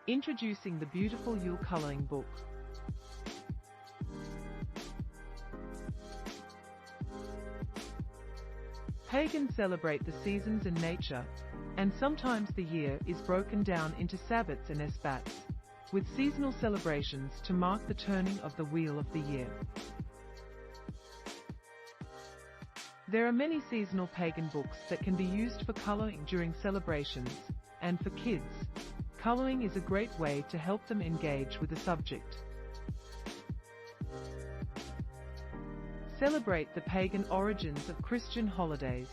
Introducing the beautiful Yule coloring book. Pagans celebrate the seasons and nature, and sometimes the year is broken down into sabbats and esbats, with seasonal celebrations to mark the turning of the wheel of the year. There are many seasonal pagan books that can be used for coloring during celebrations, and for kids, coloring is a great way to help them engage with the subject. Celebrate the pagan origins of Christian holidays.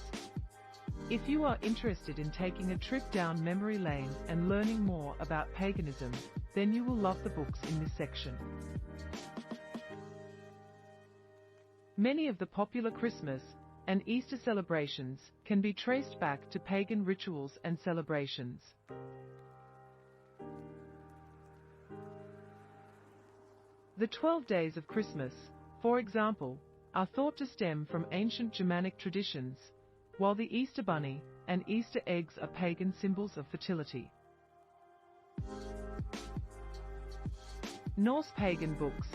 If you are interested in taking a trip down memory lane and learning more about paganism, then you will love the books in this section. Many of the popular Christmas and Easter celebrations can be traced back to pagan rituals and celebrations. The 12 days of Christmas, for example, are thought to stem from ancient Germanic traditions, while the Easter bunny and Easter eggs are pagan symbols of fertility. Norse pagan books.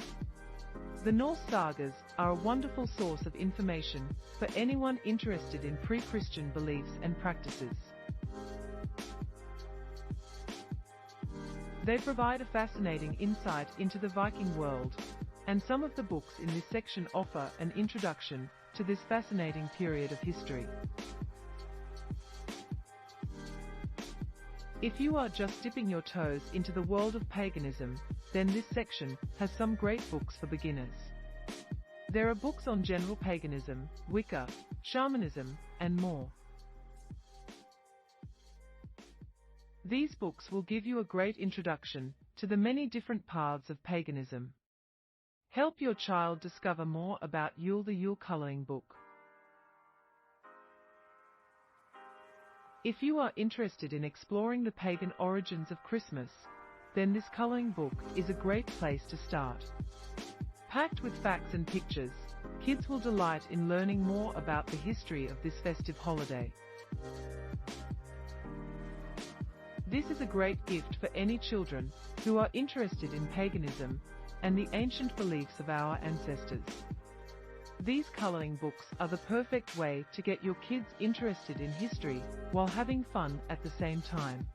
The Norse sagas are a wonderful source of information for anyone interested in pre-Christian beliefs and practices. They provide a fascinating insight into the Viking world, and some of the books in this section offer an introduction to this fascinating period of history. If you are just dipping your toes into the world of paganism, then this section has some great books for beginners. There are books on general paganism, Wicca, shamanism, and more. These books will give you a great introduction to the many different paths of paganism. Help your child discover more about Yule. The Yule coloring book. If you are interested in exploring the pagan origins of Christmas, then this coloring book is a great place to start. Packed with facts and pictures, kids will delight in learning more about the history of this festive holiday. This is a great gift for any children who are interested in paganism and the ancient beliefs of our ancestors. These coloring books are the perfect way to get your kids interested in history while having fun at the same time.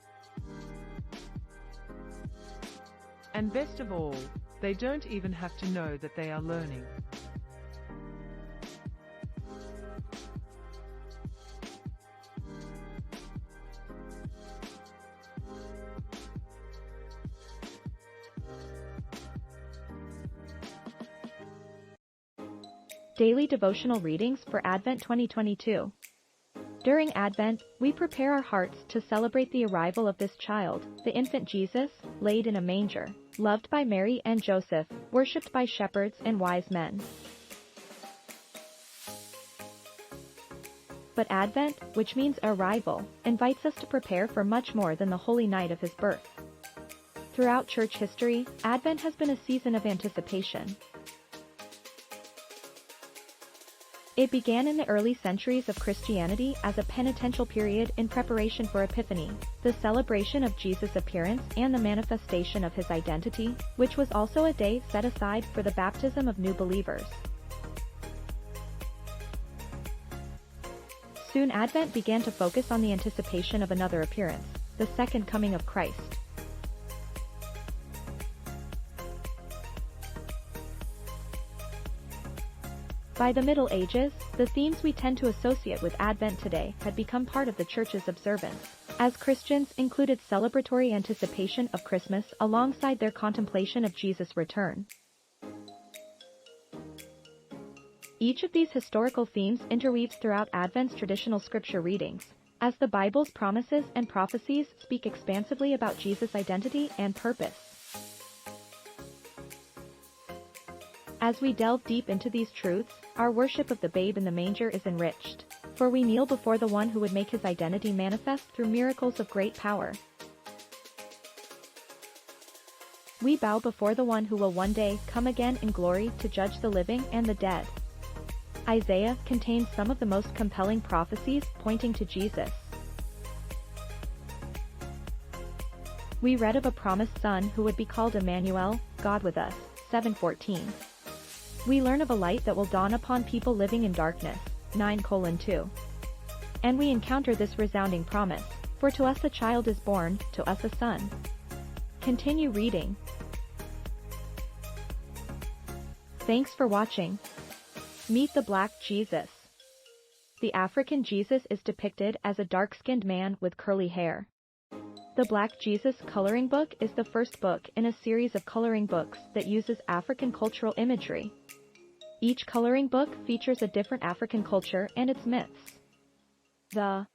And best of all, they don't even have to know that they are learning. Daily devotional readings for Advent 2022. During Advent, we prepare our hearts to celebrate the arrival of this child, the infant Jesus, laid in a manger, loved by Mary and Joseph, worshipped by shepherds and wise men. But Advent, which means arrival, invites us to prepare for much more than the holy night of his birth. Throughout church history, Advent has been a season of anticipation. It began in the early centuries of Christianity as a penitential period in preparation for Epiphany, the celebration of Jesus' appearance and the manifestation of his identity, which was also a day set aside for the baptism of new believers. Soon Advent began to focus on the anticipation of another appearance, the second coming of Christ. By the Middle Ages, the themes we tend to associate with Advent today had become part of the Church's observance, as Christians included celebratory anticipation of Christmas alongside their contemplation of Jesus' return. Each of these historical themes interweaves throughout Advent's traditional scripture readings, as the Bible's promises and prophecies speak expansively about Jesus' identity and purpose. As we delve deep into these truths, our worship of the babe in the manger is enriched, for we kneel before the one who would make his identity manifest through miracles of great power. We bow before the one who will one day come again in glory to judge the living and the dead. Isaiah contains some of the most compelling prophecies pointing to Jesus. We read of a promised son who would be called Emmanuel, God with us, 7:14. We learn of a light that will dawn upon people living in darkness, 9:2. And we encounter this resounding promise, for to us a child is born, to us a son. Continue reading. Thanks for watching. Meet the Black Jesus. The African Jesus is depicted as a dark-skinned man with curly hair. The Black Jesus coloring book is the first book in a series of coloring books that uses African cultural imagery. Each coloring book features a different African culture and its myths. The